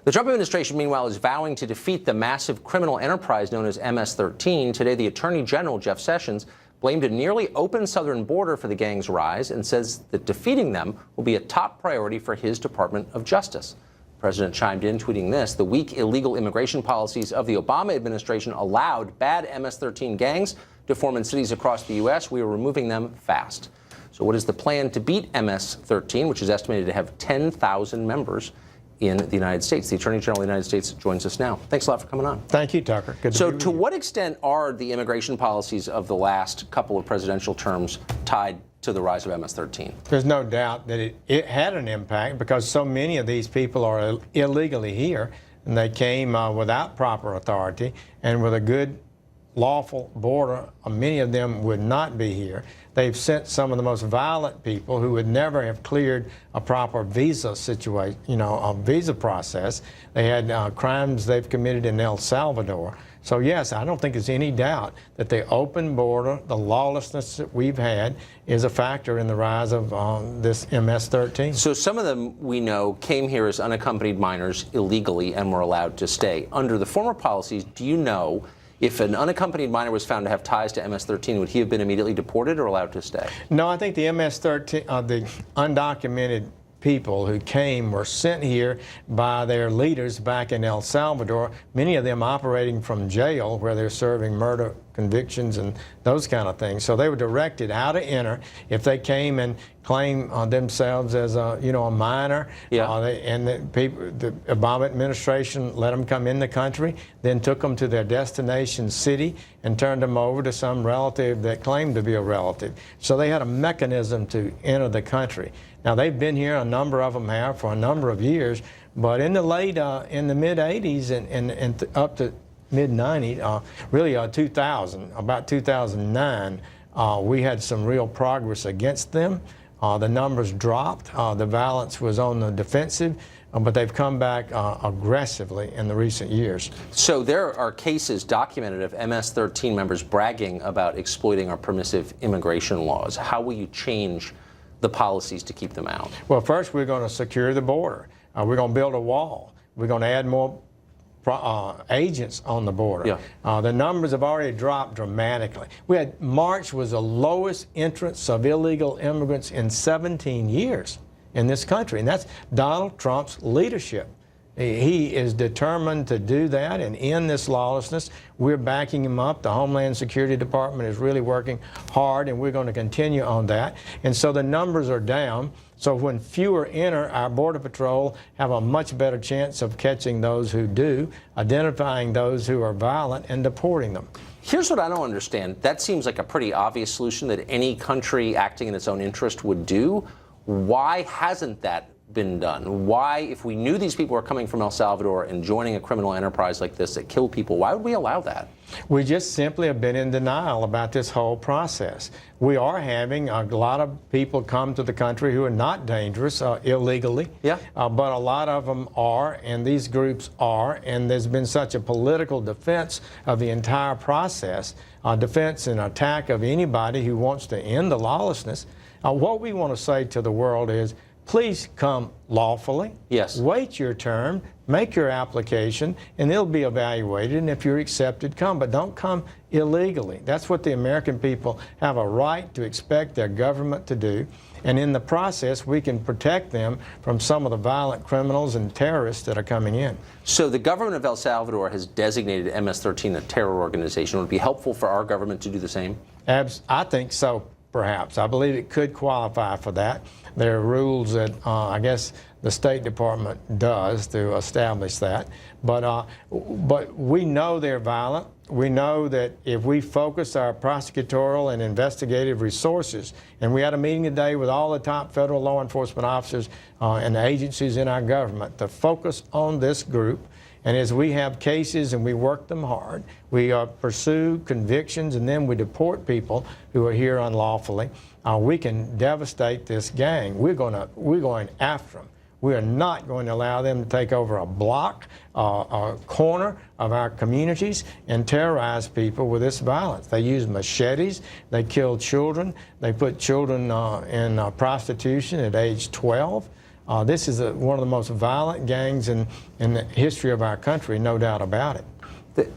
The Trump administration, meanwhile, is vowing to defeat the massive criminal enterprise known as MS-13. Today, the Attorney General, Jeff Sessions, blamed a nearly open southern border for the gang's rise and says that defeating them will be a top priority for his Department of Justice. The president chimed in, tweeting this: "The weak illegal immigration policies of the Obama administration allowed bad MS-13 gangs to form in cities across the U.S. We are removing them fast." So what is the plan to beat MS-13, which is estimated to have 10,000 members in the United States? The Attorney General of the United States joins us now. Thanks a lot for coming on. Thank you, Tucker. Good to be with you. So to what extent are the immigration policies of the last couple of presidential terms tied to the rise of MS-13? There's no doubt that it had an impact because so many of these people are illegally here, and they came without proper authority and with a good lawful border. Many of them would not be here. They've sent some of the most violent people who would never have cleared a proper visa situation, a visa process. They had crimes they've committed in El Salvador. So yes, I don't think there's any doubt that the open border, the lawlessness that we've had, is a factor in the rise of this MS-13. So some of them, we know, came here as unaccompanied minors illegally and were allowed to stay. Under the former policies, do you know if an unaccompanied minor was found to have ties to MS-13, would he have been immediately deported or allowed to stay? No, I think the MS-13, the undocumented people who came were sent here by their leaders back in El Salvador, many of them operating from jail where they're serving murder convictions and those kind of things. So they were directed how to enter. If they came and claimed themselves as a minor, and the Obama administration let them come in the country, then took them to their destination city and turned them over to some relative that claimed to be a relative. So they had a mechanism to enter the country. Now they've been here, a number of them have, for a number of years, but in the mid-80s and up to mid-90s, really 2000, about 2009, we had some real progress against them. The numbers dropped. The violence was on the defensive, but they've come back aggressively in the recent years. So there are cases documented of MS-13 members bragging about exploiting our permissive immigration laws. How will you change the policies to keep them out? Well, first we're going to secure the border. We're going to build a wall. We're going to add more agents on the border. Yeah. The numbers have already dropped dramatically. March was the lowest entrance of illegal immigrants in 17 years in this country, and that's Donald Trump's leadership. He is determined to do that and end this lawlessness. We're backing him up. The Homeland Security Department is really working hard, and we're going to continue on that. And so the numbers are down. So when fewer enter, our Border Patrol have a much better chance of catching those who do, identifying those who are violent, and deporting them. Here's what I don't understand. That seems like a pretty obvious solution that any country acting in its own interest would do. Why hasn't that been done? Why, if we knew these people were coming from El Salvador and joining a criminal enterprise like this that killed people, why would we allow that? We just simply have been in denial about this whole process. We are having a lot of people come to the country who are not dangerous illegally, but a lot of them are, and these groups are, and there's been such a political defense of the entire process, defense and attack of anybody who wants to end the lawlessness. What we want to say to the world is, please come lawfully. Yes. Wait your turn, make your application, and it'll be evaluated, and if you're accepted, come. But don't come illegally. That's what the American people have a right to expect their government to do. And in the process, we can protect them from some of the violent criminals and terrorists that are coming in. So the government of El Salvador has designated MS-13 a terror organization. Would it be helpful for our government to do the same? I think so, perhaps. I believe it could qualify for that. There are rules that I guess the State Department does to establish that. But we know they're violent. We know that if we focus our prosecutorial and investigative resources, and we had a meeting today with all the top federal law enforcement officers and agencies in our government to focus on this group. And as we have cases and we work them hard, we pursue convictions, and then we deport people who are here unlawfully. We can devastate this gang. We're going after them. We are not going to allow them to take over a block, a corner of our communities and terrorize people with this violence. They use machetes. They kill children. They put children in prostitution at age 12. This is one of the most violent gangs in the history of our country, no doubt about it.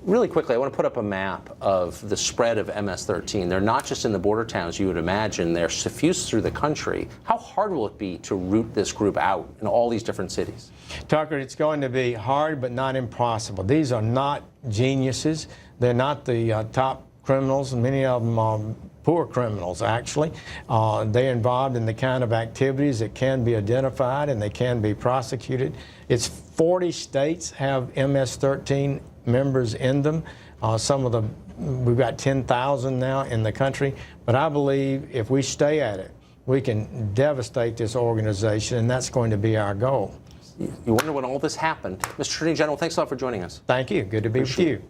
Really quickly, I want to put up a map of the spread of MS-13. They're not just in the border towns you would imagine. They're suffused through the country. How hard will it be to root this group out in all these different cities? Tucker, it's going to be hard but not impossible. These are not geniuses. They're not the top criminals, and many of them are poor criminals, actually. They're involved in the kind of activities that can be identified and they can be prosecuted. It's 40 states have MS-13 members in them. We've got 10,000 now in the country. But I believe if we stay at it, we can devastate this organization, and that's going to be our goal. You wonder when all this happened. Mr. Attorney General, thanks a lot for joining us. Thank you. Good to be with you.